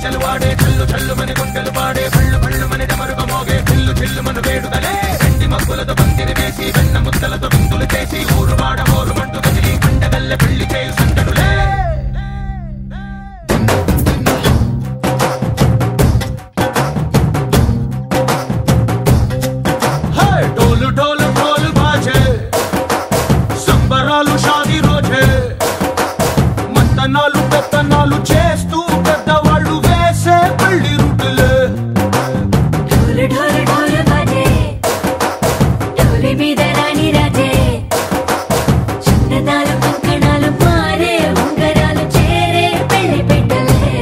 గజ్జలు వాడే చల్లు చల్లు మని గుండెలు పాడే పళ్ళు పళ్ళు మని డమరుగ మోగే చిల్లు చిల్లు మన వేడుదలే వెండి మబ్బులతో పందిరి వేసి వెన్న ముద్దలతో విందులు చేసి ఊరు వాడ హోరు మంటు కదిలి పండగల్లె పెళ్లి చేయు సందడులే ढोल ढोल ढोल बाजे संबरालु शादी रोजे मंतनालु पेतनालु చేస్తూ పెద్దవాళ్ళు వేసే పెళ్లి రుటులే ढोल ढोल ढोल बाजे ढोली మీద రాణి రాజే చందనాలు కంకణాలు మారే ఉంగరాలు చేరే పెళ్లి పెట్టలే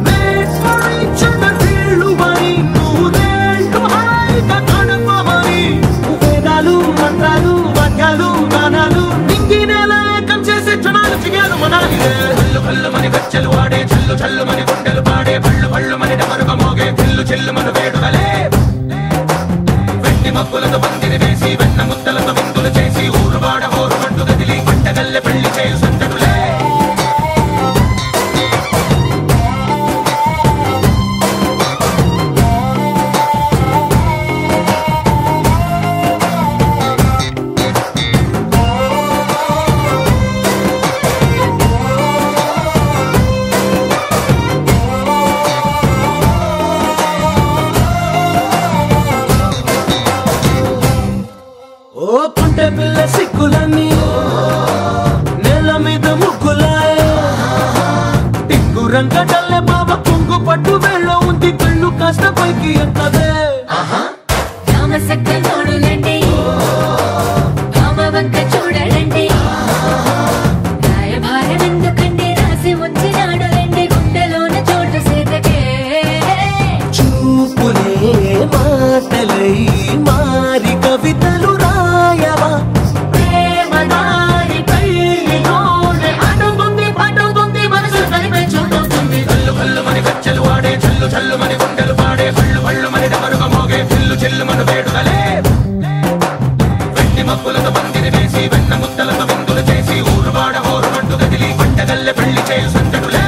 మేస్మరి చంద్రవీళ్ళు వని నూరేళ్ళు హాయిగా కడపమని వేదాలు మంత్రాలు వాక్యాలు గానాలు నింగినేల ఏకం చేసే క్షణాలు చిగాలు మనాలిలే కళ్ళు కళ్ళు మని గజ్జలు వాడే చల్లు చల్లు మని గుండెలు పాడే పళ్ళు పళ్ళు మని డమరుగ మోగే చిల్లు చిల్లు మన వేడుదలే వెండి మబ్బులతో పందిరి వేసి వెన్న ముద్దలతో విందులు చేసి ఊరు వాడ హోరు మంటు కదిలి పంటగల్లె పెళ్లి చేయు సందడులే ఓ పుంటె పిల్ల సిక్కులన్నీ నేల మీద ముగ్గులాయే టింగు రంగడల్లె బాబ కుంగు పట్టు వేళ్ళ ఉంది కళ్ళు కాస్త పైకి ఎత్తదే రామసక్క నోడులండి రామవంక చూడలండి రాయభారం ఎందుకండి రాసి ఉంచినాడు రండి గుండెలోన చోటు సీతకే చూపులే మాటలై మారి కవితలు రాయవా ప్రేమదారి పెళ్లిలోనే అడుగుంది పట్టుకుంది మనసు కలిపే చూస్తుంది కళ్ళు కళ్ళు మని గజ్జలు వాడే చల్లు చల్లు మని గుండెలు పాడే పళ్ళు పళ్ళు మని డమరుగ మోగే చిల్లు చిల్లు మన వేడుదలే వెండి మబ్బులతో పందిరి వేసి వెన్న ముద్దలతో విందులు చేసి ఊరు వాడ హోరు మంటు కదిలి పంటగల్లె పెళ్లి చేయు సందడులే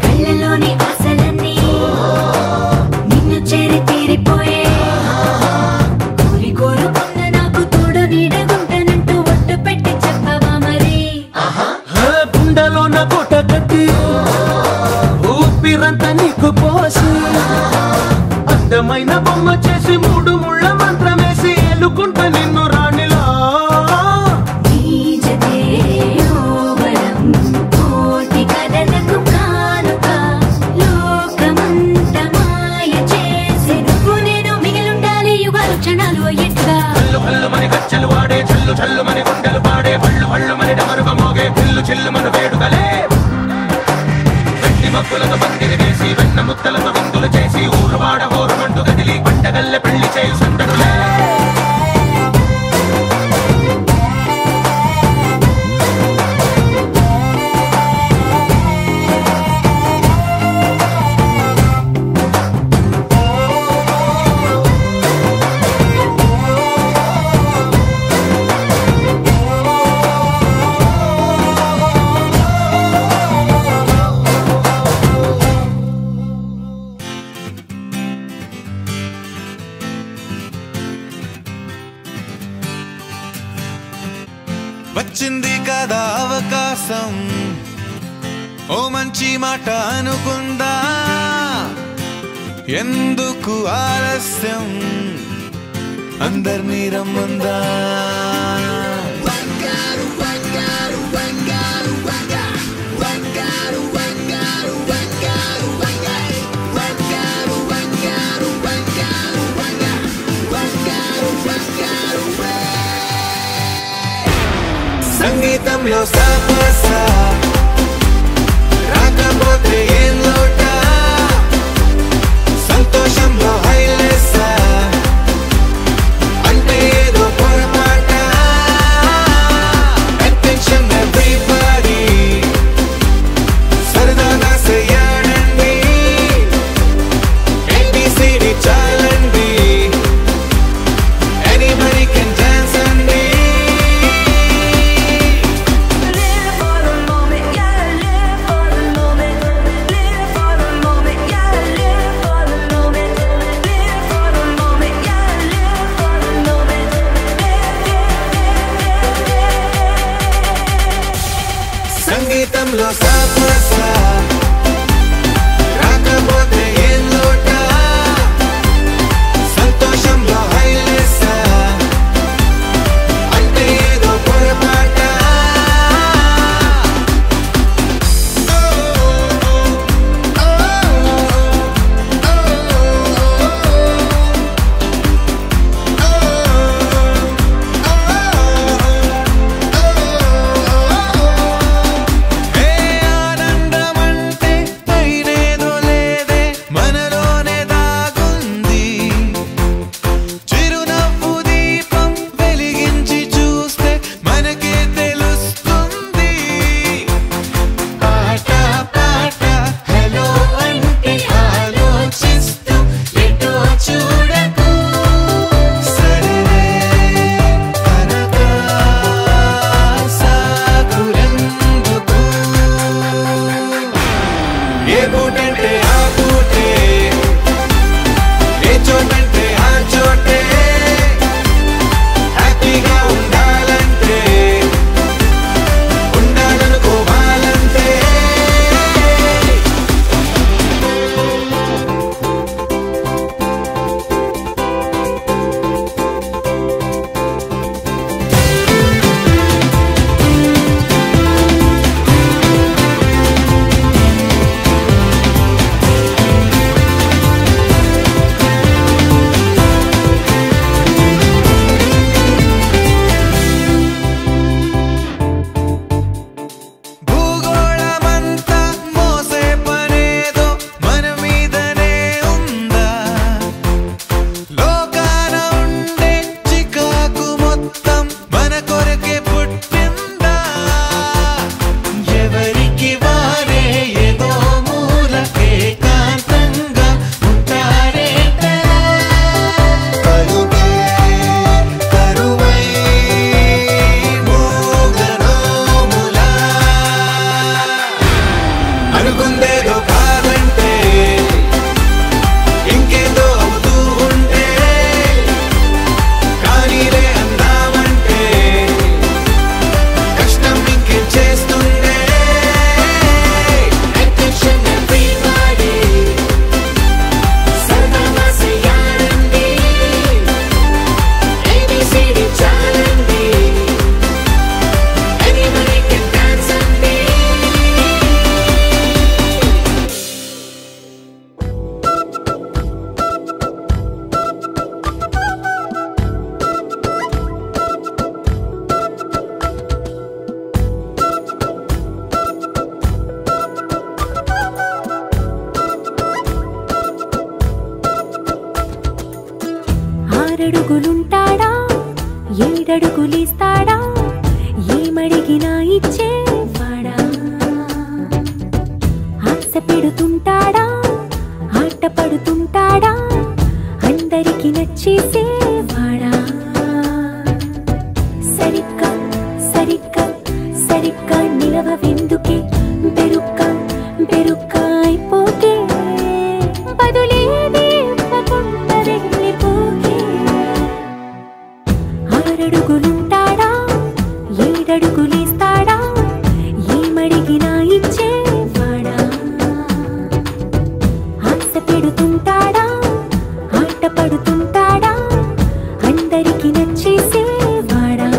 కళ్ళలోని ఆశలన్నీ నిన్ను చేరి తీరిపోయే కోరి కోరుకున్న నాకు తోడు నీడగుంటానంటూ ఒట్టు పెట్టి చెప్పవా మరి గుండెలోన కోట కట్టి ఊపిరంతా నీకు పోసి అందమైన బొమ్మ చేసి మూడు ముళ్ళ మంత్రమేసి ఎలుకుంటా నిన్ను రాణిలా నీజతే యోవరం కోటి కథలకు కానుక లోకమంత మాయ చేసి నువ్వు నేను మిగిలుండాలి యుగాలు క్షణాలు అయ్యేట్టుగా కళ్ళు కళ్ళు మని గజ్జలు వాడే చల్లు చల్లు మని గుండెలు పాడే పళ్ళు పళ్ళు మని డమరుగ మోగే చిల్లు చిల్లు మన వేడుదలే వెండి మబ్బులతో పందిరి వేసి వెన్న ముద్దలతో విందులు చేసి ఊరు వాడ హోరు మంటు కదిలి పంటగల్లె పెళ్లి చేయు సందడులే వచ్చింది కదా అవకాశం ఓ మంచి మాట అనుకుందా ఎందుకు ఆలస్యం అందర్నీ రమ్మందా సంగీతంలో సాపస రాకపోతే ఏం లోట సంతోషంలో హైలెస్ అంటే ఏదో పొరపాట అటెన్షన్ ఎవ్రీబడీ సరదాగా చేయాలండి ABCD చాలండి anybody can dance అండి Live for the moment, yeah, live for the moment. Live for the moment, yeah, live for the moment. Live for the moment, yeah, live for the moment. సంగీతంలో సాపస రాకపోతే ఏం లోట సంతోషంలో హైలెస్ అంటే ఏదో పొరపాట ఏ ఆనందమంటే పైనేదో లేదే మనలోనే దాగుంది చిరునవ్వు దీపం వెలిగించి చూస్తే మనకే తెలుస్తుంది ఆట పాట హలో అంటే ఆలోచిస్తూ ఎటో చూడకు సరే అనగా సాగురెందుకు ఏ పూటంటే ఆ పూటే ఏ చోటంటే ఆ చోటే హ్యాపీగా ఉండాలంటే ఉండాలనుకోవాలంటే భూగోళమంతా మోసే పనేదో మన మీదనే ఉందా లోకాన ఉండే చికాకు మొత్తం మన కొరకే పుట్టిందా ఎవరికి వారే ఏదో మూల ఏకాంతంగా ఉంటారేంటరా కరువే కరువై మోగనోములా అనుకుందేదో కాదంటే ఇంకేదో అవుతూ ఉంటే కానీలే అందామంటే కష్టం ఇంకేం చేస్తుందే Attention everybody. సరదాగా చేయాలండి ABCD చాలండి anybody can dance అండి ఆరడుగులుంటాడా ఏడడుగులిస్తాడా ఏమడిగినా ఇచ్చేవాడా ఆశ పెడుతుంటాడా ఆట పడుతుంటాడా అందరికి నచ్చేసేవాడా సరిగ్గా సరిగ్గా సరిగ్గా నిలవవెందుకే బెరుక్క బెరుక్క అయిపోకే బదులేది ఇవ్వకుండా వెళ్ళిపోకే ఆరడుగులుంటాడా ఏడడుగులిస్తాడా ఏమడిగినా ఇచ్చేవాడా ఆశ పెడుతుంటాడా ఆట పడుతుంటాడా అందరికి నచ్చేసేవాడా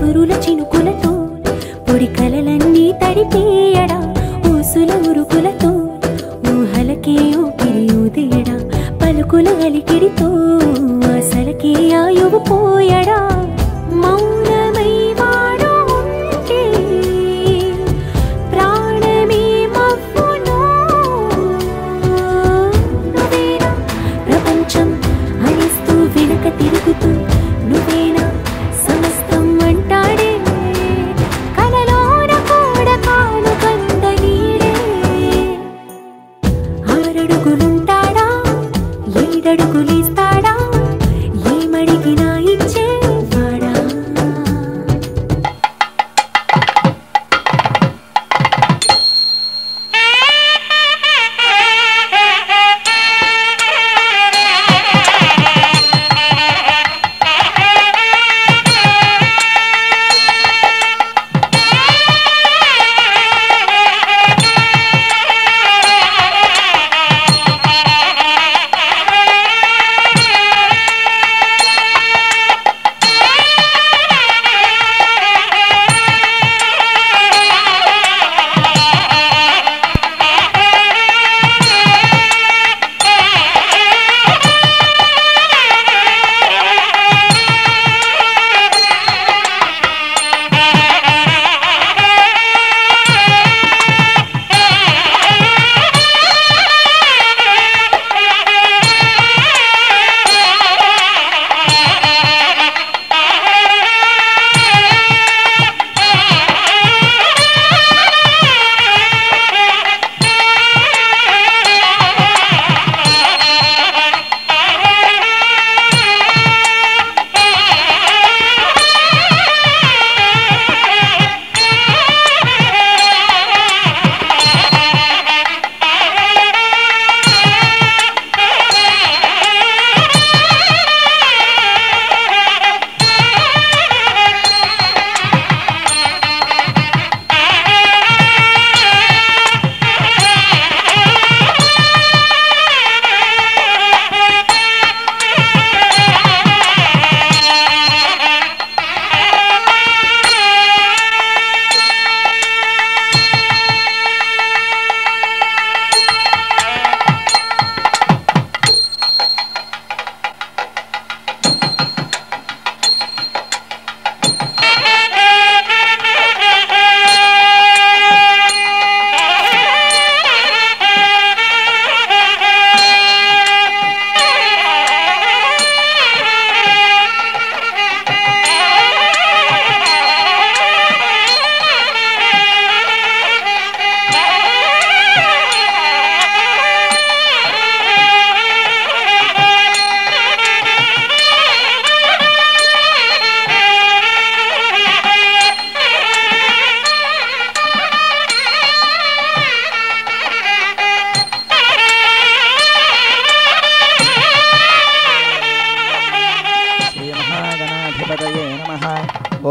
సురుల చినుకులతో పొడి కలలన్నీ తడిపేయడా ఊసుల ఉరుకులతో ఊహలకే ఊపిరి ఊదేయడా పలుకుల అలికిడితో అసలకే ఆయువు పోయడా మౌనమై వాడు ఉంటే ప్రాణమే మవ్వును నువ్వేనా ప్రపంచం అనిస్తూ వెనక తిరుగుతూ నువ్వేనా సమస్తం అంటాడే కలలోన కూడా కాను కంద నీడే ఆరడుగులుంటాడా ఏడడుగులేస్తాడా ఏమడిగినా ఇచ్చేవాడా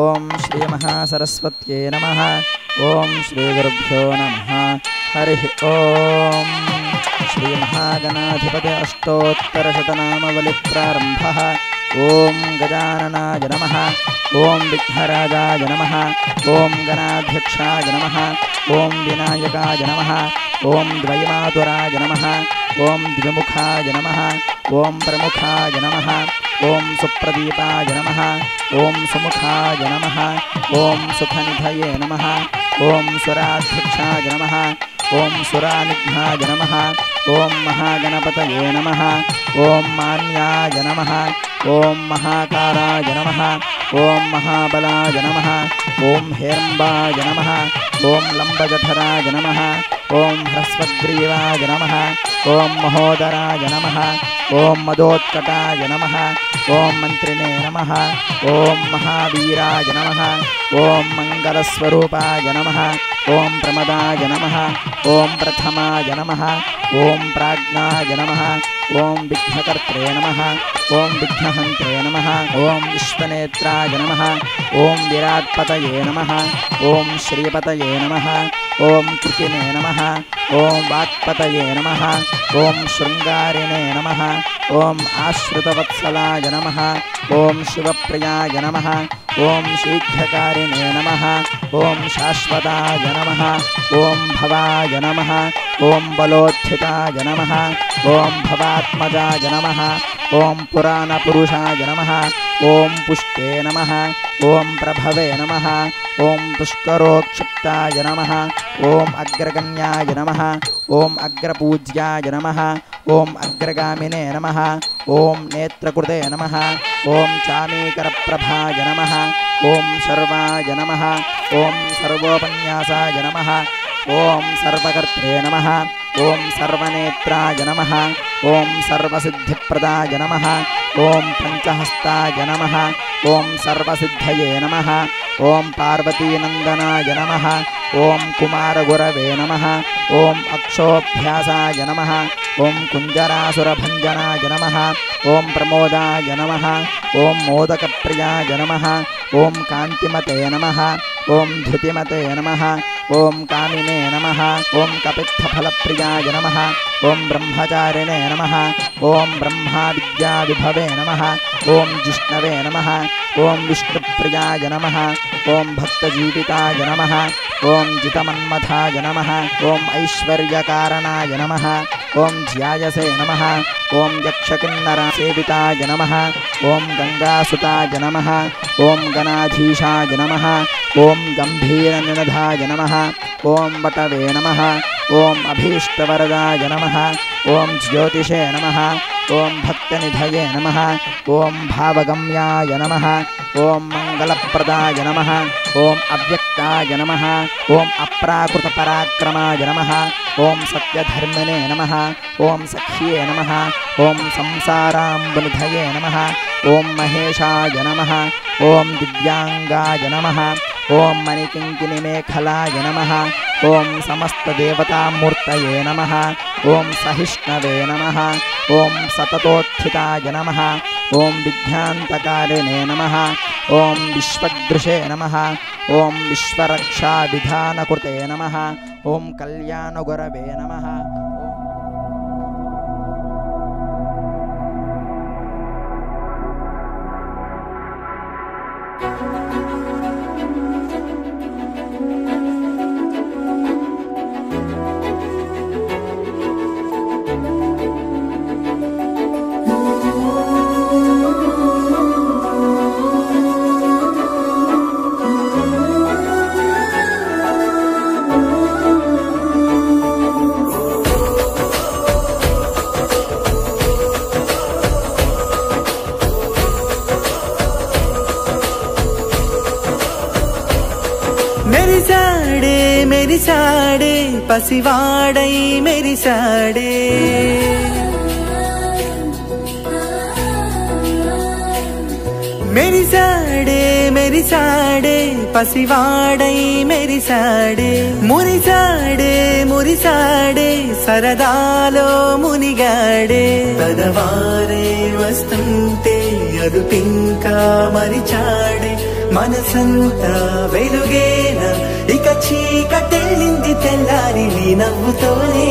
ఓం శ్రీ మహాసరస్వత్యై నమః. ఓం శ్రీ గురుభ్యో నమః. హరి ఓం. శ్రీ మహాగణాధిపతి అష్టోత్తరశతనామవళి ప్రారంభః. ఓం గజాననాయ నమః. ఓం విఘ్నరాజాయ నమః. ఓం గణాధ్యక్షాయ నమః. ఓం వినాయకాయ నమః. ఓం ద్వైమాతురాయ నమః. ఓం ద్విముఖాయ నమః. ఓం ప్రముఖాయ నమః. ఓం సుప్రదీపాయ నమః. ఓం సుముఖాయ నమః. ఓం సుఖనిధయే నమః. ఓం సురాధ్యక్షాయ నమః. ఓం సురానిఘ్నాయ నమః. ఓం మహాగణపతయే నమః. ఓం మాన్యాయ నమః. ఓం మహాకారాయ నమః. ఓం మహాబలాయ నమః. ఓం హేరంబాయ నమః. ఓం లంబజఠరాయ నమః. ఓం హ్రస్వగ్రీవాయ నమః. ఓం మహోదరాయ నమః. ఓం మదోత్కటాయ నమః. ఓం మంత్రిణే నమః. ఓం మహావీరాయ నమః. ఓం మంగళస్వరూపాయ నమః. ఓం ప్రమదాయ నమః. ఓం ప్రథమాయ నమః. ఓం ప్రాజ్ఞాయ నమః. ఓం విఘ్నకర్త్రే నమః. ఓం విఘ్నహంత్రే నమః. ఓం విశ్వనేత్రాయ నమః. ఓం విరాట్పతయే నమః. ఓం శ్రీపతయే నమః. ఓం కృతినే నమః ఓం వాక్పతయే నమః ఓం శృంగారిణే నమః ఓం ఆశ్రితవత్సలాయ నమః ఓం శివప్రియాయ నమః ఓం శీఘ్రకారిణే నమః ఓం శాశ్వతాయ నమః ఓం భవాయ నమః ఓం బలోత్థితాయ నమః ఓం భవాత్మజాయ నమః ఓం పురాణపురుషాయ నమః ఓం పుష్టే నమః ఓం ప్రభవే నమః ఓం పుష్కరోక్షిప్తాయ నమః ఓం అగ్రగణ్యాయ నమః ఓం అగ్రపూజ్యాయ నమః ఓం అగ్రగామినే నమః ఓం నేత్రకృతే నమః ఓం చామీకరప్రభాయ నమః ఓం సర్వాయ నమః ఓం సర్వోపన్యాసాయ నమః ఓం సర్వకర్త్రే నమః ఓం సర్వనేత్రాయ నమః ఓం సర్వసిద్ధిప్రదాయ నమః ఓం పంచహస్తాయ నమః ఓం సర్వసిద్ధయే నమః ఓం పార్వతీనందనాయ నమః ఓం కుమారగురవే నమః ఓం అక్షోభ్యాసాయ నమః ఓం కుంజరాసురభంజనాయ నమః ఓం ప్రమోదాయ నమః ఓం మోదకప్రియాయ నమః ఓం కాంతిమతే నమః ఓం ధృతిమతే నమః ఓం కామినే నమః ఓం కపిత్థఫలప్రియాయ నమః ఓం బ్రహ్మచారిణే నమః ఓం బ్రహ్మా విద్యావిభవే నమః ఓం జిష్ణవే నమః ఓం విష్ణుప్రియాయ నమః ఓం భక్తజీవితాయ నమః ఓం జితమన్మథాయ నమః ఓం ఐశ్వర్యకారణాయ నమః ఓం ధ్యాయసే నమః ఓం యక్షకిన్నరసేవితాయ నమః ఓం గంగాసుతాయ నమః ఓం గణాధీశాయ నమః ఓం గంభీరనినధాయ నమః ఓం వటవే నమః ఓం అభీష్టవరదాయ నమః ఓం జ్యోతిషే నమః ఓం భక్తనిధయే నమః ఓం భావగమ్యాయ నమః ఓం మంగళప్రదాయ నమః ఓం అవ్యక్తాయ నమః ఓం అప్రాకృతపరాక్రమాయ నమః ఓం సత్యధర్మినే నమః ఓం సఖ్యే నమః ఓం సంసారాంబునిధయే నమః ఓం మహేశాయ నమః ఓం దివ్యాంగాయ నమః ఓం మణికింకిణిమేఖలాయ నమః ఓం సమస్తదేవతామూర్తయే నమః ఓం సహిష్ణవే నమః ఓం సతతోత్థితాయ నమః ఓం విఘ్నాంతకారిణే నమః ఓం విశ్వదృశే నమః ఓం విశ్వరక్షావిధానకృతే నమః ఓం కళ్యాణగురవే నమః మెరిసాడే పసివాడై మెరిసాడే మెరిసాడే మెరిసాడే పసివాడై మెరిసాడే మురిసాడే మురిసాడే సరదాలో మునిగాడే పెదవారే వస్తుంటే అదుపింకా మరిచాడే మనసంతా వెలుగేన ఇక చీకటెళ్ళింది తెల్లారి నీ నవ్వుతోనే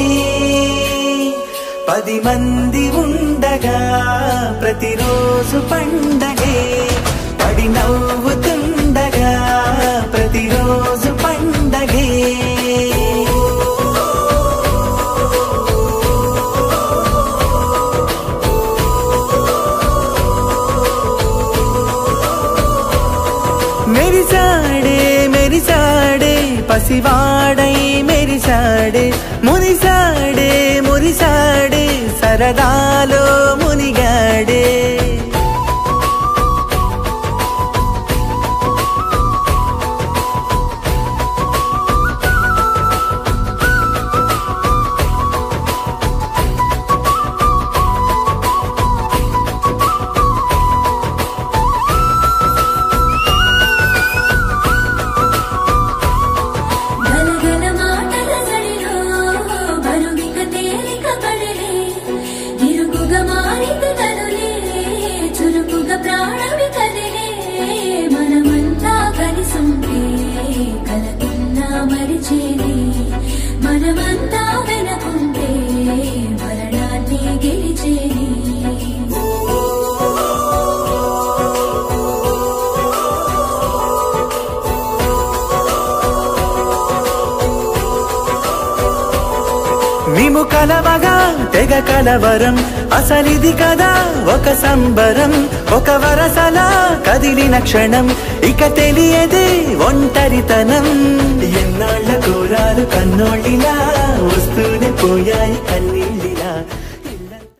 10 మంది ఉండగా ప్రతిరోజు పండగే పడి నవ్వుతుండగా ప్రతిరోజు పండగే మెరిసాడే మెరిసాడే పసివాడై మెరిసాడే మురిసాడే మురిసాడే సరదాలో మునిగాడే గలగల మాటల జడిలో బరువిక తేలిక పడలే ఇరుకుగా మారిత కనులే మేము కలవగా తెగ కలవరం అసలిది కదా ఒక సంబరం ఒక వరసలా కదిలిన క్షణం ఇక తెలియదే ఒంటరితనం ఎన్నాళ్ళ కోరాలు కన్నోళ్ళిలా వస్తూనే పోయాయి కన్నీ